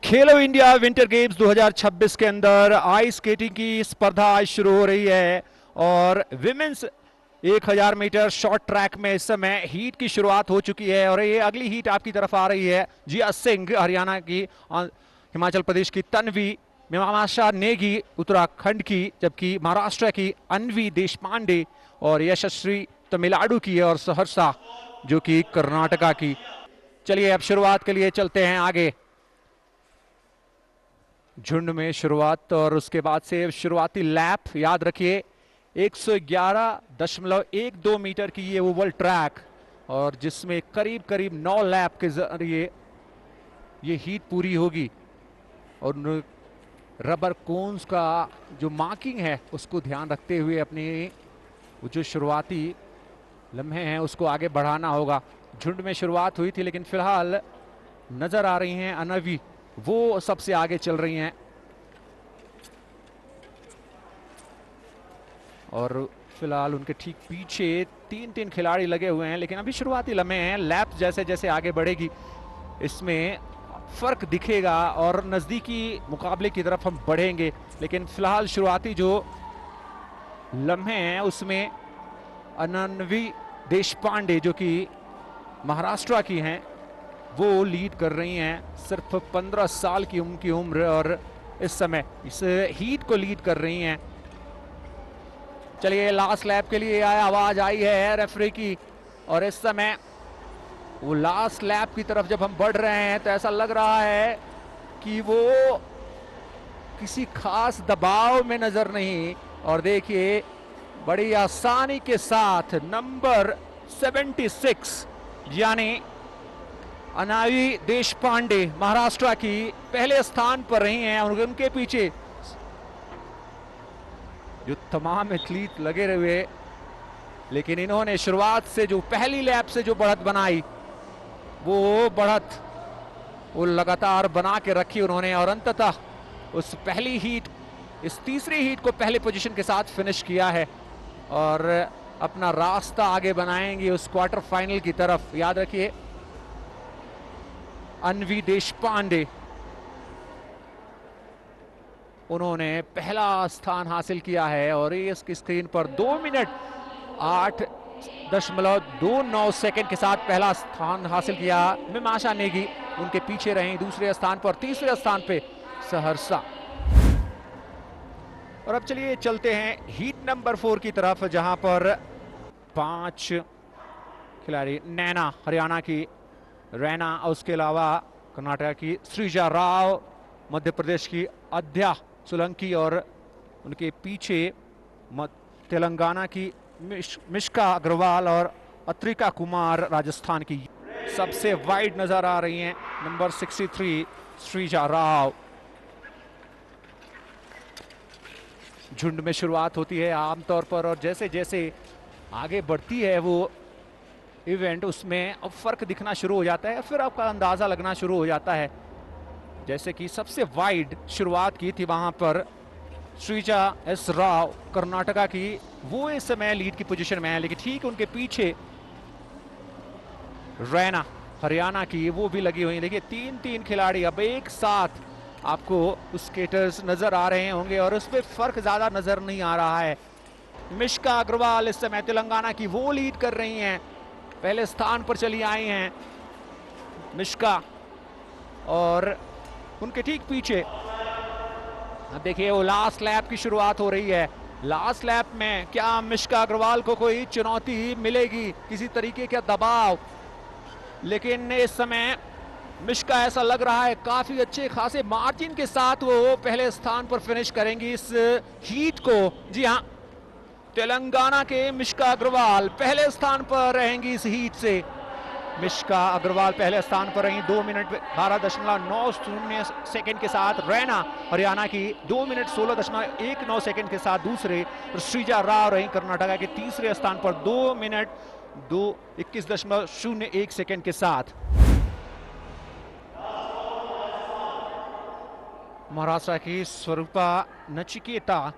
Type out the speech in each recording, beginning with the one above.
खेलो India winter games 2026 के अंदर ice skating की स्पर्धा आज शुरू हो रही है और विमेंस 1000 मीटर शॉर्ट ट्रैक में इस समय हीट की शुरुआत हो चुकी है और ये अगली हीट आपकी तरफ आ रही है। जिया सिंह हरियाणा की, हिमाचल प्रदेश की तन्वी, मीमांसा नेगी उत्तराखंड की, जबकि महाराष्ट्र की अन्वी देशपांडे और यशस्वी तमिलनाडु की और सहरसा जो कि कर्नाटका की। चलिए अब शुरुआत के लिए चलते हैं आगे। झुंड में शुरुआत और उसके बाद से शुरुआती लैप याद रखिए 111.12 मीटर की ये ओवल ट्रैक और जिसमें करीब करीब 9 लैप के जरिए ये हीट पूरी होगी और रबर कोन्स का जो मार्किंग है उसको ध्यान रखते हुए अपने जो शुरुआती लम्हे हैं उसको आगे बढ़ाना होगा। झुंड में शुरुआत हुई थी लेकिन फिलहाल नजर आ रही हैं अनवी, वो सबसे आगे चल रही हैं और फिलहाल उनके ठीक पीछे तीन खिलाड़ी लगे हुए हैं लेकिन अभी शुरुआती लम्हे हैं। लैप जैसे जैसे आगे बढ़ेगी इसमें फर्क दिखेगा और नजदीकी मुकाबले की तरफ हम बढ़ेंगे, लेकिन फिलहाल शुरुआती जो लम्हे हैं उसमें अनन्वी देशपांडे जो कि महाराष्ट्र की हैं वो लीड कर रही हैं। सिर्फ 15 साल की उनकी उम्र और इस समय इस हीट को लीड कर रही हैं। चलिए लास्ट लैप के लिए आवाज आई है रेफरी की और इस समय वो लास्ट लैप की तरफ जब हम बढ़ रहे हैं तो ऐसा लग रहा है कि वो किसी खास दबाव में नजर नहीं और देखिए बड़ी आसानी के साथ नंबर 76 यानी अनावी देशपांडे महाराष्ट्र की पहले स्थान पर रही हैं और उनके पीछे जो तमाम एथलीट लगे हुए, लेकिन इन्होंने शुरुआत से जो पहली लैप से जो बढ़त बनाई वो बढ़त वो लगातार बना के रखी उन्होंने और अंततः उस पहली हीट इस तीसरी हीट को पहले पोजीशन के साथ फिनिश किया है और अपना रास्ता आगे बनाएंगे उस क्वार्टर फाइनल की तरफ। याद रखिए अन्वी देशपांडे उन्होंने पहला स्थान हासिल किया है और इसकी स्क्रीन पर 2 मिनट 8.29 सेकंड के साथ पहला स्थान हासिल किया। मीमांसा नेगी उनके पीछे रही दूसरे स्थान पर, तीसरे स्थान पे सहरसा। और अब चलिए चलते हैं हीट नंबर 4 की तरफ जहां पर 5 खिलाड़ी, नैना हरियाणा की रैना और उसके अलावा कर्नाटक की सृजा राव, मध्य प्रदेश की अध्या सोलंकी और उनके पीछे तेलंगाना की मिश्का अग्रवाल और अत्रिका कुमार राजस्थान की सबसे वाइड नजर आ रही हैं नंबर 63 सृजा राव। झुंड में शुरुआत होती है आमतौर पर और जैसे जैसे आगे बढ़ती है वो इवेंट उसमें अब फर्क दिखना शुरू हो जाता है, फिर आपका अंदाजा लगना शुरू हो जाता है। जैसे कि सबसे वाइड शुरुआत की थी वहां पर सृजा एस राव कर्नाटका की, वो इस समय लीड की पोजीशन में है, लेकिन ठीक उनके पीछे रैना हरियाणा की वो भी लगी हुई। देखिए 3 खिलाड़ी अब एक साथ आपको स्केटर्स नजर आ रहे होंगे और उसमें फर्क ज्यादा नजर नहीं आ रहा है। मिश्का अग्रवाल इस समय तेलंगाना की वो लीड कर रही हैं, पहले स्थान पर चली आई हैं मिश्का और उनके ठीक पीछे अब देखिए वो लास्ट लैप की शुरुआत हो रही है। लास्ट लैप में क्या मिश्का अग्रवाल को कोई चुनौती मिलेगी, किसी तरीके का दबाव, लेकिन इस समय मिश्का ऐसा लग रहा है काफी अच्छे खासे मार्जिन के साथ वो पहले स्थान पर फिनिश करेंगी इस हीट को। जी हाँ, तेलंगाना के मिश्का अग्रवाल पहले स्थान पर रहेंगी इस हीट से। मिश्का अग्रवाल पहले स्थान पर रही 2 मिनट 12.90 सेकंड के साथ। रैना हरियाणा की 2 मिनट 16.19 सेकंड के साथ दूसरे। सृजा राव रही कर्नाटका के तीसरे स्थान पर 2 मिनट 21.01 सेकंड के साथ। महाराष्ट्र की स्वरूपा नचिकेता,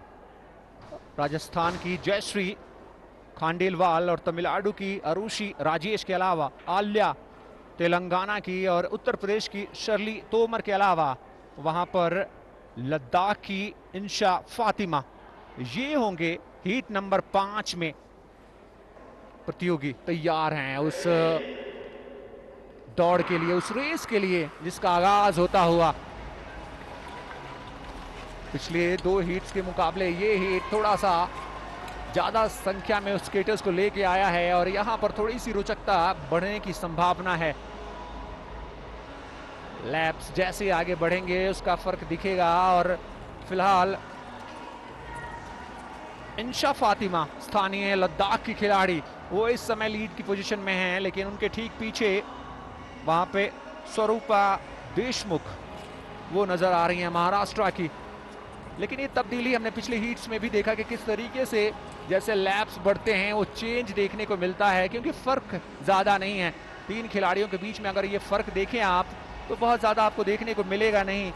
राजस्थान की जयश्री खांडेलवाल और तमिलनाडु की अरुषि राजेश के अलावा आल्या तेलंगाना की और उत्तर प्रदेश की शर्ली तोमर के अलावा वहां पर लद्दाख की इंशा फातिमा, ये होंगे हीट नंबर 5 में प्रतियोगी। तैयार हैं उस दौड़ के लिए, उस रेस के लिए जिसका आगाज होता हुआ। पिछले 2 हीट्स के मुकाबले ये हीट थोड़ा सा ज्यादा संख्या में स्केटर्स को लेके आया है और यहां पर थोड़ी सी रोचकता बढ़ने की संभावना है। लैप्स जैसे आगे बढ़ेंगे उसका फर्क दिखेगा। और फिलहाल इंशा फातिमा, स्थानीय लद्दाख की खिलाड़ी, वो इस समय लीड की पोजीशन में हैं, लेकिन उनके ठीक पीछे वहां पे स्वरूपा देशमुख वो नजर आ रही हैं, महाराष्ट्र की। लेकिन ये तब्दीली हमने पिछले हीट्स में भी देखा कि किस तरीके से जैसे लैप्स बढ़ते हैं वो चेंज देखने को मिलता है, क्योंकि फर्क ज्यादा नहीं है 3 खिलाड़ियों के बीच में। अगर ये फर्क देखें आप तो बहुत ज्यादा आपको देखने को मिलेगा नहीं।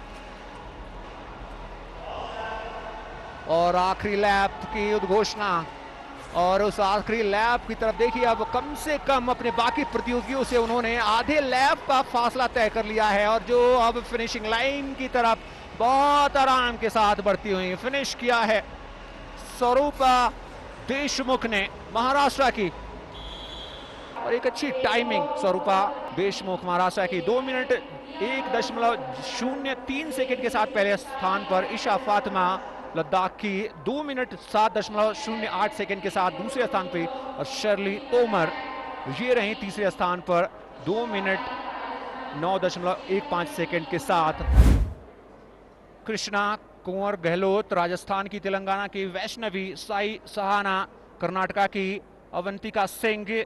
और आखिरी लैप की उद्घोषणा, और उस आखिरी लैप की तरफ देखिए, अब कम से कम अपने बाकी प्रतियोगियों से उन्होंने आधे लैप का फासला तय कर लिया है और जो अब फिनिशिंग लाइन की तरफ बहुत आराम के साथ बढ़ती हुई फिनिश किया है स्वरूपा देशमुख ने, महाराष्ट्र की। और एक अच्छी टाइमिंग स्वरूपा देशमुख महाराष्ट्र की, 2 मिनट 1.03 सेकेंड के साथ पहले स्थान पर। ईशा फातिमा लद्दाख की 2 मिनट 7.08 सेकेंड के साथ दूसरे स्थान पे। और शर्ली तोमर ये रही तीसरे स्थान पर 2 मिनट 9.15 सेकेंड के साथ। कृष्णा कुंवर गहलोत राजस्थान की, तेलंगाना की वैष्णवी, साई सहाना कर्नाटका की, अवंतिका सिंह,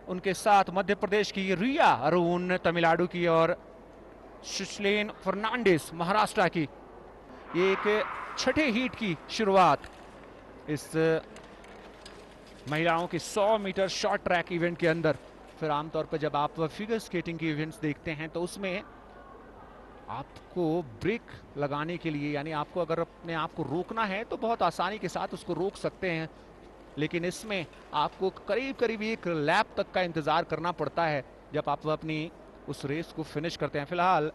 उनके साथ मध्य प्रदेश की रिया अरुण तमिलनाडु की, और शिशलेन फर्नांडिस महाराष्ट्र की। एक छठे हीट की शुरुआत इस महिलाओं के 100 मीटर शॉर्ट ट्रैक इवेंट के अंदर। फिर आमतौर पर जब आप फिगर स्केटिंग के इवेंट्स देखते हैं तो उसमें आपको ब्रेक लगाने के लिए, यानी आपको अगर अपने आप को रोकना है तो बहुत आसानी के साथ उसको रोक सकते हैं, लेकिन इसमें आपको करीब करीब 1 लैप तक का इंतजार करना पड़ता है जब आप अपनी उस रेस को फिनिश करते हैं। फिलहाल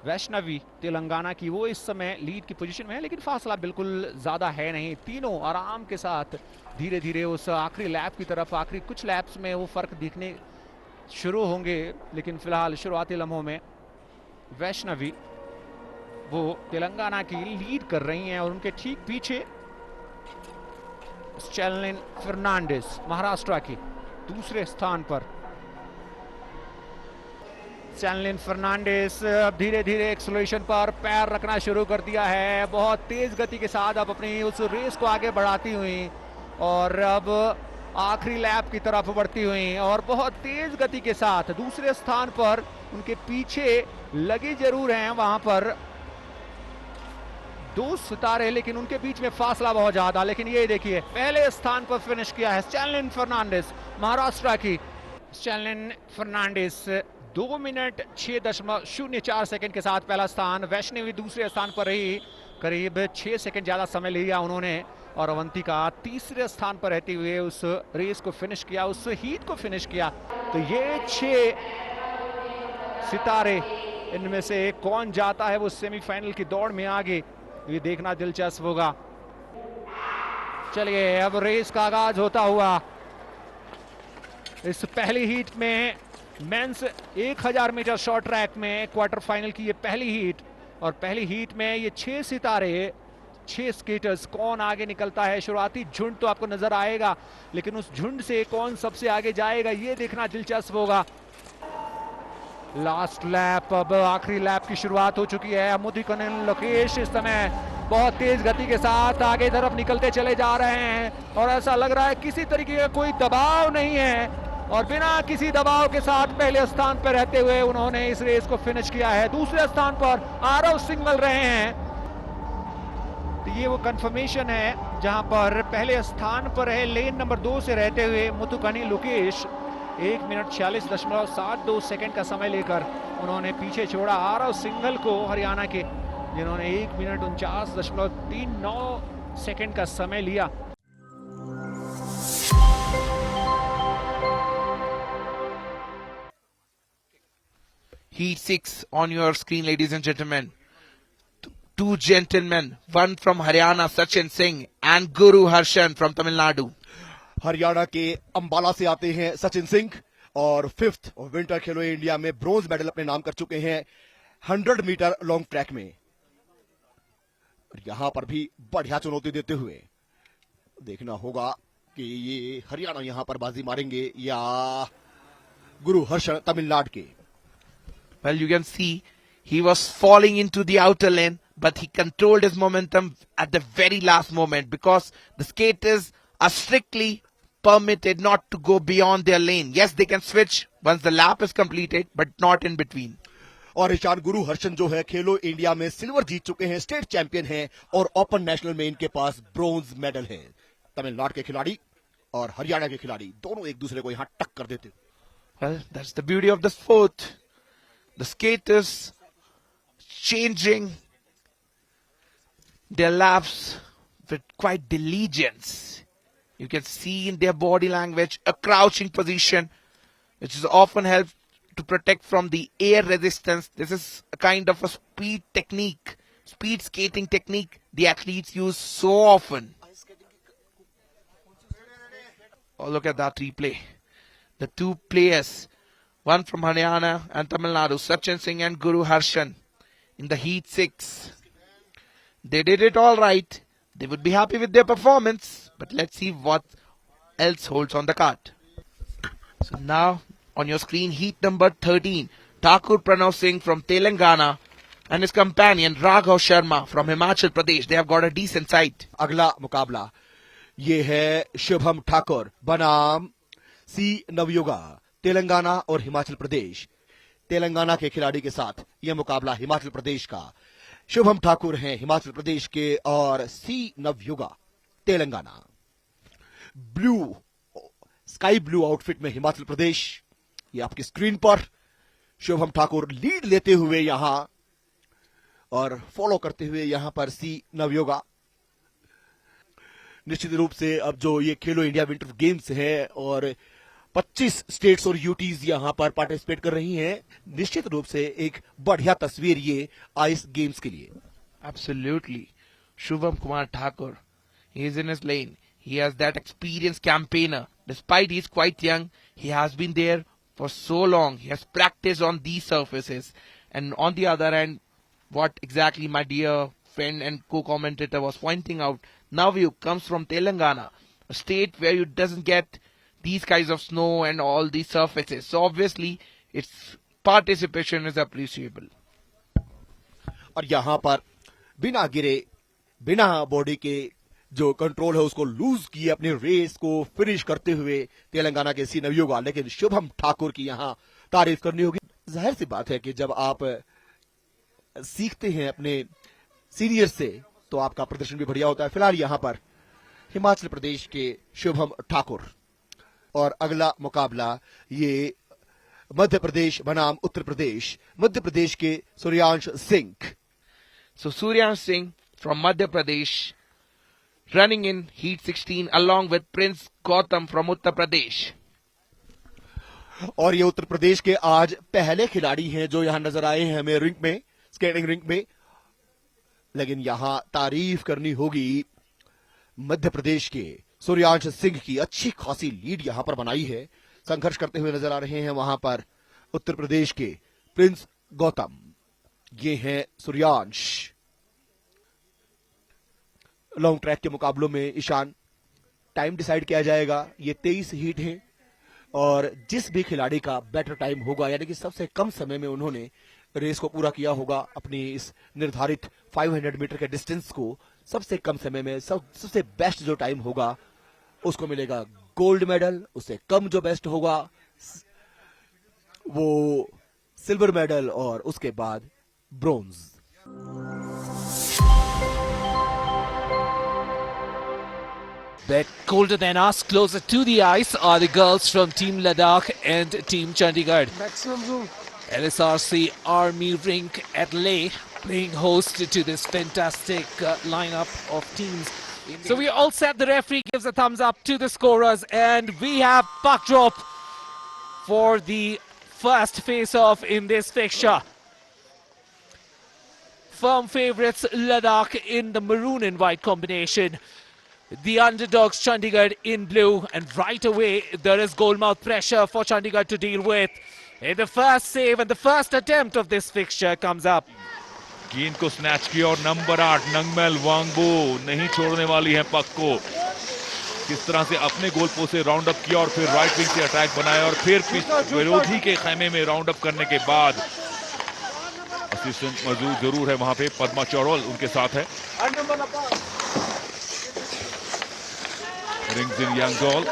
वैष्णवी तेलंगाना की, वो इस समय लीड की पोजीशन में है, लेकिन फासला बिल्कुल ज्यादा है नहीं। तीनों आराम के साथ धीरे धीरे उस आखिरी लैप की तरफ, आखिरी कुछ लैप्स में वो फर्क दिखने शुरू होंगे, लेकिन फिलहाल शुरुआती लम्हों में वैष्णवी वो तेलंगाना की लीड कर रही हैं और उनके ठीक पीछे स्टेलिन फर्नांडिस महाराष्ट्र की दूसरे स्थान पर। स्टेलिन फर्नांडिस अब धीरे धीरे एक्सेलरेशन पर पैर रखना शुरू कर दिया है, बहुत तेज गति के साथ अब अपनी उस रेस को आगे बढ़ाती हुई और अब आखिरी लैप की तरफ बढ़ती हुई और बहुत तेज गति के साथ दूसरे स्थान पर। उनके पीछे लगी जरूर हैं वहां पर 2 सितारे, लेकिन उनके बीच में फासला बहुत ज्यादा। लेकिन ये देखिए पहले स्थान पर फिनिश किया है स्टेलिन फर्नांडिस महाराष्ट्र की। स्टेलिन फर्नांडिस 2 मिनट 6.04 सेकंड के साथ पहला स्थान। वैष्णवी दूसरे स्थान पर रही, करीब 6 सेकंड ज्यादा समय लिया उन्होंने। और अवंतिका तीसरे स्थान पर रहते हुए उस रेस को फिनिश किया, उस हीट को फिनिश किया। तो ये 6 सितारे, इनमें से कौन जाता है वो सेमीफाइनल की दौड़ में आगे, ये देखना दिलचस्प होगा। चलिए अब रेस का आगाज होता हुआ इस पहली हीट में मेंस 1000 मीटर शॉर्ट ट्रैक में क्वार्टर फाइनल की ये पहली हीट। और पहली हीट में ये 6 सितारे, 6 स्केटर्स, कौन आगे निकलता है। शुरुआती झुंड तो आपको नजर आएगा, लेकिन उस झुंड से कौन सबसे आगे जाएगा ये देखना दिलचस्प होगा। लास्ट लैप, अब आखिरी लैप की शुरुआत हो चुकी है। मुथुकन लोकेश इस समय बहुत तेज गति के साथ आगे तरफ निकलते चले जा रहे हैं और ऐसा लग रहा है किसी तरीके का कोई दबाव नहीं है और बिना किसी दबाव के साथ पहले स्थान पर रहते हुए उन्होंने इस रेस को फिनिश किया है। दूसरे स्थान पर आरव सिंह मिल रहे हैं। तो ये वो कंफर्मेशन है जहां पर पहले स्थान पर है लेन नंबर 2 से रहते हुए मुथुकनी लोकेश। 1 मिनट 46.72 सेकंड का समय लेकर उन्होंने पीछे छोड़ा आरव सिंघल को, हरियाणा के, जिन्होंने 1 मिनट 49.39 सेकंड का समय लिया। Heat 6 on your screen, ladies and gentlemen. two gentlemen, one from Haryana, Sachin Singh, and Guru Harshan from Tamil Nadu. Haryana के अंबाला से आते हैं सचिन सिंह और 5th विंटर खेलो इंडिया में ब्रॉन्ज मेडल अपने नाम कर चुके हैं 100 मीटर लॉन्ग ट्रैक में। और यहां पर भी बढ़िया चुनौती देते हुए देखना होगा कि ये हरियाणा यहां पर बाजी मारेंगे या गुरु हर्षण तमिलनाडु के। Well, you can see he was falling into the outer lane, but he controlled his momentum at the very last moment because the skaters are strictly permitted not to go beyond their lane. Yes, they can switch once the lap is completed, but not in between. और ईशान गुरु हर्षण जो है खेलो India में silver जीत चुके हैं, state champion हैं और open national में इनके पास ब्रॉन्ज मेडल है। तमिलनाडु के खिलाड़ी और हरियाणा के खिलाड़ी दोनों एक दूसरे को यहां टक्कर देते। Well, that's the beauty of the sport. The skaters changing their laps with quite diligence. You can see in their body language a crouching position, which is often helped to protect from the air resistance. This is a kind of a speed technique, speed skating technique the athletes use so often. Oh, look at that replay. The two players, one from Haryana and Tamil Nadu, Sachin Singh and Guru Harshan, in the Heat 6. They did it all right. They would be happy with their performance, but let's see what else holds on the card. So now, on your screen, heat number 13, Thakur Pranav Singh from Telangana and his companion Raghav Sharma from Himachal Pradesh. They have got a decent sight. अगला मुकाबला ये है शुभम ठाकुर बनाम सी नवयुगा, तेलंगाना और हिमाचल प्रदेश। तेलंगाना के खिलाड़ी के साथ यह मुकाबला हिमाचल प्रदेश का। शुभम ठाकुर हैं हिमाचल प्रदेश के और सी नवयुगा Telangana. Blue sky blue outfit में हिमाचल प्रदेश, ये आपकी स्क्रीन पर शुभम ठाकुर लीड लेते हुए यहां और फॉलो करते हुए यहां पर सी नवयुगा। निश्चित रूप से अब जो ये खेलो इंडिया विंटर गेम्स है और 25 स्टेट्स और यूटीज यहां पर पार्टिसिपेट कर रही हैं, निश्चित रूप से एक बढ़िया तस्वीर ये आइस गेम्स के लिए। Absolutely. Shubham Kumar Thakur, he is in his lane. He has that experienced campaigner. Despite he's quite young, he has been there for so long. He has practiced on these surfaces. And on the other hand, what exactly my dear friend and co-commentator was pointing out, Navyu comes from Telangana, a state where you doesn't get these kinds of snow and all these surfaces. So obviously, its participation is appreciable. और यहां पर बिना गिरे, बिना body के जो control है उसको लूज किए अपने रेस को फिनिश करते हुए तेलंगाना के सी नवयुगा। लेकिन शुभम ठाकुर की यहां तारीफ करनी होगी। जाहिर सी बात है कि जब आप सीखते हैं अपने सीनियर से तो आपका प्रदर्शन भी बढ़िया होता है। फिलहाल यहां पर हिमाचल प्रदेश के शुभम ठाकुर और अगला मुकाबला ये मध्य प्रदेश बनाम उत्तर प्रदेश, मध्य प्रदेश के Suryansh Singh. So Suryansh Singh from Madhya Pradesh running in Heat 16 along with Prince Gautam from Uttar Pradesh. और ये उत्तर प्रदेश के आज पहले खिलाड़ी हैं जो यहां नजर आए हैं हमें रिंग में, स्केटिंग रिंग में। लेकिन यहां तारीफ करनी होगी मध्य प्रदेश के सूर्यांश सिंह की। अच्छी खासी लीड यहां पर बनाई है, संघर्ष करते हुए नजर आ रहे हैं वहां पर उत्तर प्रदेश के प्रिंस गौतम। ये हैं सूर्यांश। लॉन्ग ट्रैक के मुकाबलों में ईशान टाइम डिसाइड किया जाएगा। ये 23 हीट हैं और जिस भी खिलाड़ी का बेटर टाइम होगा, यानी कि सबसे कम समय में उन्होंने रेस को पूरा किया होगा, अपनी इस निर्धारित 500 मीटर के डिस्टेंस को सबसे कम समय में सबसे बेस्ट जो टाइम होगा उसको मिलेगा गोल्ड मेडल। उससे कम जो बेस्ट होगा वो सिल्वर मेडल और उसके बाद bronze. Bit colder than us, closer to the ice are the girls from Team Ladakh and Team Chandigarh. Maximum zoom. LSRC Army Rink at Leh playing host to this fantastic lineup of teams. So we all set. The referee gives a thumbs up to the scorers and we have puck drop for the first face-off in this fixture. firm favourites Ladakh in the maroon and white combination. The underdogs Chandigarh in blue, and right away there is goalmouth pressure for Chandigarh to deal with. And the first save and the first attempt of this fixture comes up. गेंद को snatch किया और number 8 नंगमेल वांगबो नहीं छोड़ने वाली है पक को। किस तरह से अपने गोल पोस्ट से राउंड अप किया और फिर राइट विंग से अटैक बनाया और फिर विरोधी के खेमे में राउंड अप करने के बाद असिस्टेंट मौजूद जरूर है वहां पे, पद्मा चौरोल उनके साथ है। रिंगजिन यांगडोल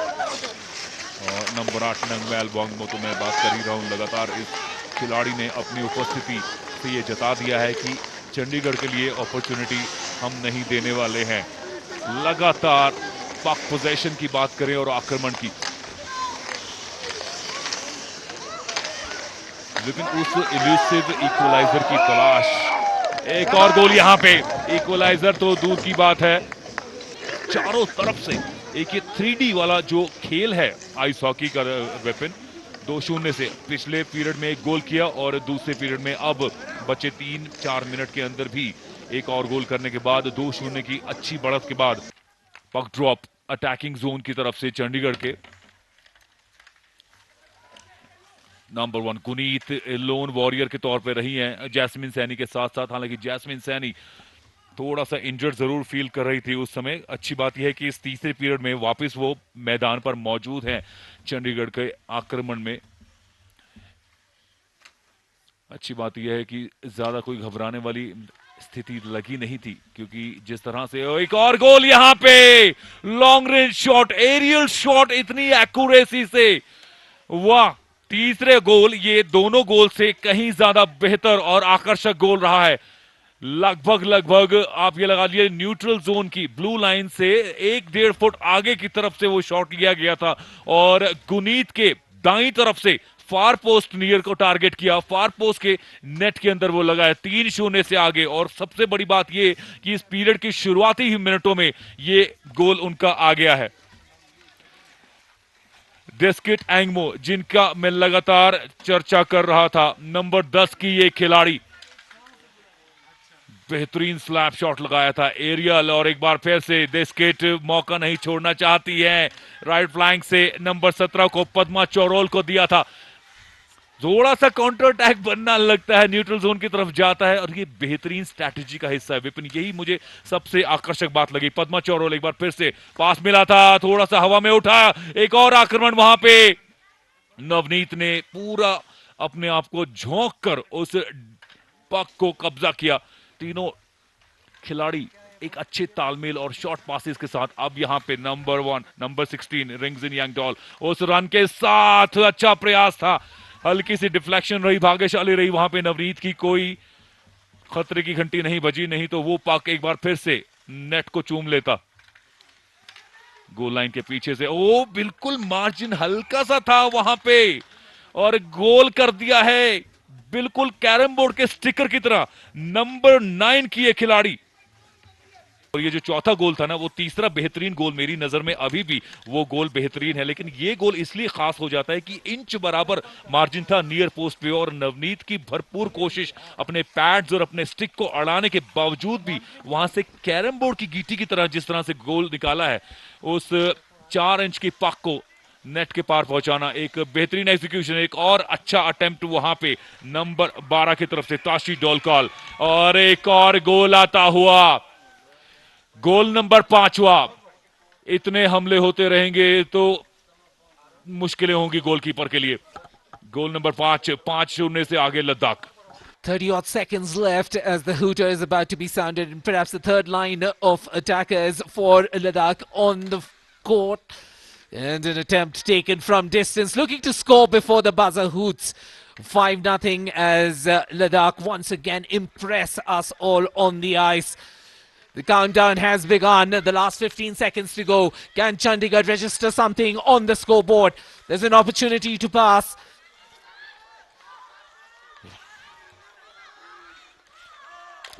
और नंबर 8 नंगमेल वांगबो, तो मैं बात कर ही रहा हूं, लगातार इस खिलाड़ी ने अपनी उपस्थिति से ये जता दिया है कि चंडीगढ़ के लिए अपॉर्चुनिटी हम नहीं देने वाले हैं। लगातार पाक पोजीशन की बात करें और आक्रमण की, लेकिन उस इल्यूसिव इक्वलाइजर की तलाश। एक और गोल यहां पे, इक्वलाइजर तो दूर की बात है। चारों तरफ से एक ये 3D वाला जो खेल है आइस हॉकी का वेपन, 2-0 से पिछले पीरियड में एक गोल किया और दूसरे पीरियड में अब बचे 3-4 मिनट के अंदर भी एक और गोल करने के बाद 2-0 की अच्छी बढ़त के बाद पक ड्रॉप अटैकिंग जोन की तरफ से चंडीगढ़ के। नंबर 1 गुनीत लोन वॉरियर के तौर पे रही हैं जैस्मिन सैनी के साथ साथ। हालांकि जैस्मिन सैनी थोड़ा सा इंजर्ड जरूर फील कर रही थी उस समय। अच्छी बात यह है कि इस तीसरे पीरियड में वापस वो मैदान पर मौजूद हैं चंडीगढ़ के आक्रमण में। अच्छी बात यह है कि ज्यादा कोई घबराने वाली स्थिति लगी नहीं थी, क्योंकि जिस तरह से एक और गोल यहां पे, long range shot, aerial shot इतनी एक्यूरेसी से, वाह! तीसरे गोल, ये दोनों गोल से कहीं ज्यादा बेहतर और आकर्षक गोल रहा है। लगभग आप ये लगा लिए न्यूट्रल जोन की ब्लू लाइन से 1-1.5 फुट आगे की तरफ से वो शॉट लिया गया था और गुनीत के दाईं तरफ से फार पोस्ट नियर को टारगेट किया, फार पोस्ट के नेट के अंदर वो लगाया 3-0 से आगे। और सबसे बड़ी बात ये कि इस पीरियड की शुरुआती ही मिनटों में ये गोल उनका आ गया है। डेस्किट एंगमो, जिनका मैं लगातार चर्चा कर रहा था, नंबर 10 की ये खिलाड़ी, बेहतरीन स्लैप शॉट लगाया था एरियल, और एक बार फिर से डेस्किट मौका नहीं छोड़ना चाहती है। राइट फ्लैंक से नंबर 17 को पद्मा चौरोल को दिया था, थोड़ा सा काउंटर अटैक बनना लगता है, न्यूट्रल जोन की तरफ जाता है और ये बेहतरीन स्ट्रैटेजी का हिस्सा है विपिन। यही मुझे सबसे आकर्षक बात लगी। पद्मा चौरोल, एक बार फिर से पास मिला था, थोड़ा सा हवा में उठाया, एक और आक्रमण वहां पे नवनीत ने पूरा अपने आप को झोंक कर उस पक को कब्जा किया। तीनों खिलाड़ी एक अच्छे तालमेल और शॉर्ट पासेस के साथ अब यहां पे नंबर 1 नंबर 16 रिंगजिन यांगडोल उस रन के साथ, अच्छा प्रयास था, हल्की सी डिफ्लेक्शन रही, भाग्यशाली रही वहां पे नवनीत की, कोई खतरे की घंटी नहीं बजी, नहीं तो वो पाक एक बार फिर से नेट को चूम लेता। गोल लाइन के पीछे से, ओ बिल्कुल मार्जिन हल्का सा था वहां पे और गोल कर दिया है, बिल्कुल कैरम बोर्ड के स्टिकर की तरह। नंबर 9 की ये खिलाड़ी, और ये जो चौथा गोल था ना, वो तीसरा बेहतरीन गोल मेरी नजर में, अभी भी वो गोल बेहतरीन है, लेकिन ये गोल इसलिए खास हो जाता है कि इंच बराबर मार्जिन था नियर पोस्ट पे और नवनीत की भरपूर कोशिश अपने पैड्स और अपने स्टिक को अड़ाने के बावजूद भी वहां से कैरम बोर्ड की गीटी की तरह जिस तरह से गोल निकाला है, उस 4 इंच की पक को नेट के पार पहुंचाना, एक बेहतरीन एग्जीक्यूशन। एक और अच्छा अटेम्प्ट वहां पे नंबर 12 की तरफ से ताशी डोलकॉल, और एक और गोल आता हुआ, गोल नंबर 5वां। इतने हमले होते रहेंगे तो मुश्किलें होंगी गोलकीपर के लिए। गोल नंबर 5-0 से आगे Ladakh. 30-odd seconds left as the hooter is about to be sounded, and perhaps the third line of attackers for Ladakh on the court. And an attempt taken from distance, looking to score before the buzzer hoots. 5-0 as Ladakh once again impress us all on the ice. The countdown has begun. The last 15 seconds to go. Can Chandigarh register something on the scoreboard? There's an opportunity to pass.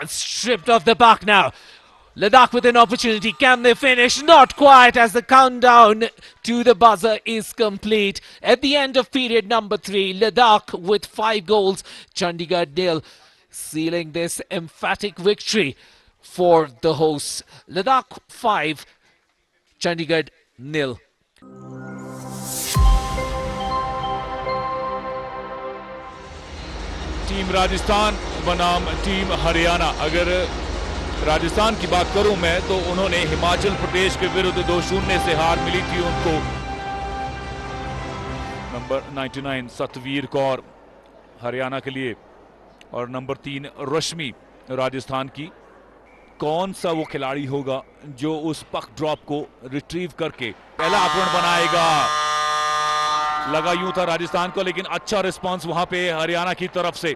Stripped off the puck now. Ladakh with an opportunity. Can they finish? Not quite, as the countdown to the buzzer is complete. At the end of period number 3, Ladakh with 5 goals, Chandigarh nil. sealing this emphatic victory for the hosts. Ladakh 5, Chandigarh 0. Team Rajasthan बनाम team Haryana. अगर राजस्थान की बात करूं मैं तो उन्होंने हिमाचल प्रदेश के विरुद्ध 2-0 से हार मिली थी उनको। नंबर 99 सतवीर कौर हरियाणा के लिए और नंबर 3 रश्मि राजस्थान की। कौन सा वो खिलाड़ी होगा जो उस पक ड्रॉप को रिट्रीव करके पहला आक्रमण बनाएगा? लगा यूं था राजस्थान को, लेकिन अच्छा रिस्पांस वहां पे हरियाणा की तरफ से।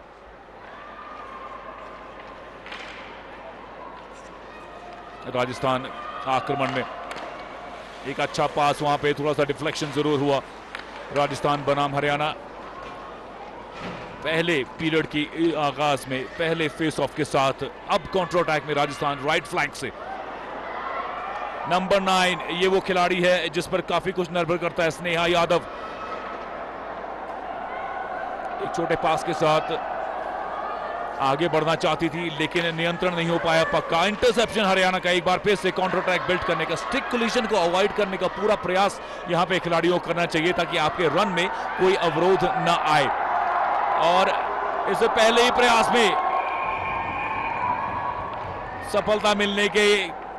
राजस्थान आक्रमण में एक अच्छा पास, वहां पे थोड़ा सा डिफ्लेक्शन जरूर हुआ। राजस्थान बनाम हरियाणा पहले पीरियड की आगाज में पहले फेस ऑफ के साथ। अब काउंटर अटैक में राजस्थान राइट फ्लैंक से। नंबर 9 ये वो खिलाड़ी है जिस पर काफी कुछ निर्भर करता है, स्नेहा यादव। एक छोटे पास के साथ आगे बढ़ना चाहती थी लेकिन नियंत्रण नहीं हो पाया। पक्का इंटरसेप्शन हरियाणा का। एक बार फिर से काउंटर अटैक बिल्ड करने का, स्टिक कोलिजन को अवॉइड करने का पूरा प्रयास यहां पे खिलाड़ियों को करना चाहिए ताकि आपके रन में कोई अवरोध न आए। और इससे पहले ही प्रयास में सफलता मिलने के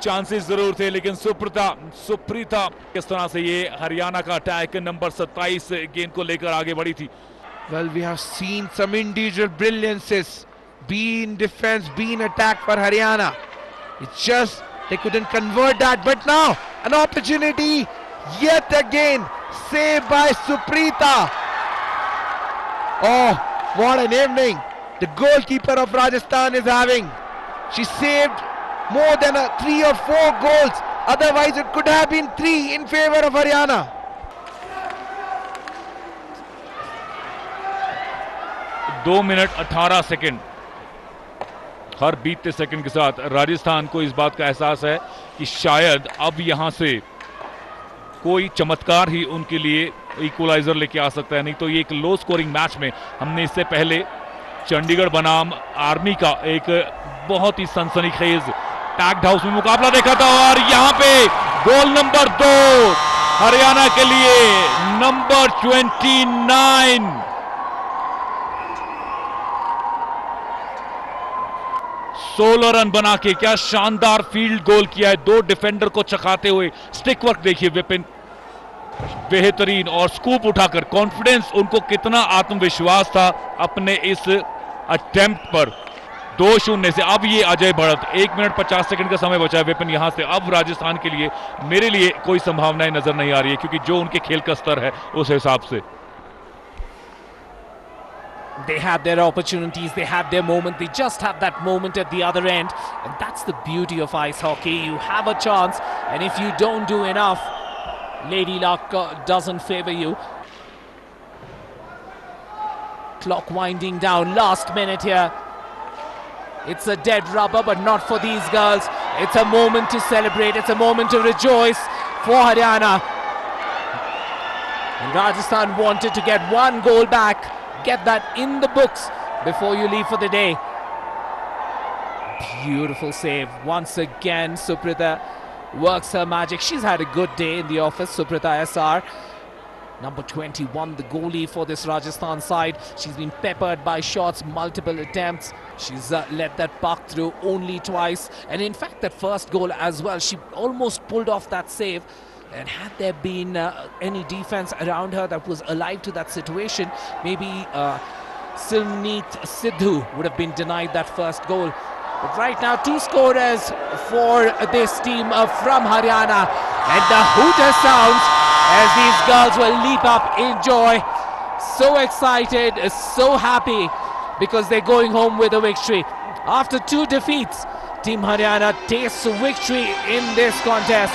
चांसेस जरूर थे, लेकिन सुप्रीता किस तरह से ये हरियाणा का अटैक नंबर 27 गेंद को लेकर आगे बढ़ी थी। Well, we have seen some individual brilliances, be in defense, be in attack for Haryana. It's just they couldn't convert that, but now an opportunity yet again, saved by Suprita. Oh, what an evening the goalkeeper of Rajasthan is having. She saved more than 3 or 4 goals, otherwise it could have been 3 in favor of Haryana. 2 minute 18 second. हर बीतते second के साथ राजस्थान को इस बात का एहसास है कि शायद अब यहां से कोई चमत्कार ही उनके लिए इक्वलाइजर लेके आ सकता है, नहीं तो ये एक लो स्कोरिंग मैच में हमने इससे पहले चंडीगढ़ बनाम आर्मी का एक बहुत ही सनसनीखेज पैक्ड हाउस में मुकाबला देखा था। और यहां पे गोल नंबर 2 हरियाणा के लिए, नंबर 29 16 रन बना के क्या शानदार फील्ड गोल किया है, 2 डिफेंडर को चखाते हुए। स्टिक वर्क देखिए विपिन, बेहतरीन, और स्कूप उठाकर कॉन्फिडेंस, उनको कितना आत्मविश्वास था अपने इस अटेम्प्ट पर। 2-0 से अब ये अजय बढ़त। 1 मिनट 50 सेकंड का समय बचा है विपिन यहां से। अब राजस्थान के लिए मेरे लिए कोई संभावनाएं नजर नहीं आ रही है, क्योंकि जो उनके खेल का स्तर है उस हिसाब से। They had their opportunities, they had their moment, they just have that moment at the other end, and that's the beauty of ice hockey. You have a chance, and if you don't do enough, lady luck doesn't favor you. Clock winding down, last minute here. It's a dead rubber, but not for these girls. It's a moment to celebrate, it's a moment to rejoice for Haryana. And Rajasthan wanted to get 1 goal back, get that in the books before you leave for the day. Beautiful save once again. Suprita works her magic. She's had a good day in the office, Suprita SR. Number 21, the goalie for this Rajasthan side. She's been peppered by shots, multiple attempts. She's let that puck through only twice, and in fact that first goal as well, she almost pulled off that save. And had there been any defense around her that was alive to that situation, maybe Silneet Sidhu would have been denied that first goal. But right now, 2 scorers for this team from Haryana. And the hooter sounds as these girls will leap up in joy. So excited, so happy, because they're going home with a victory. After 2 defeats, Team Haryana tastes victory in this contest.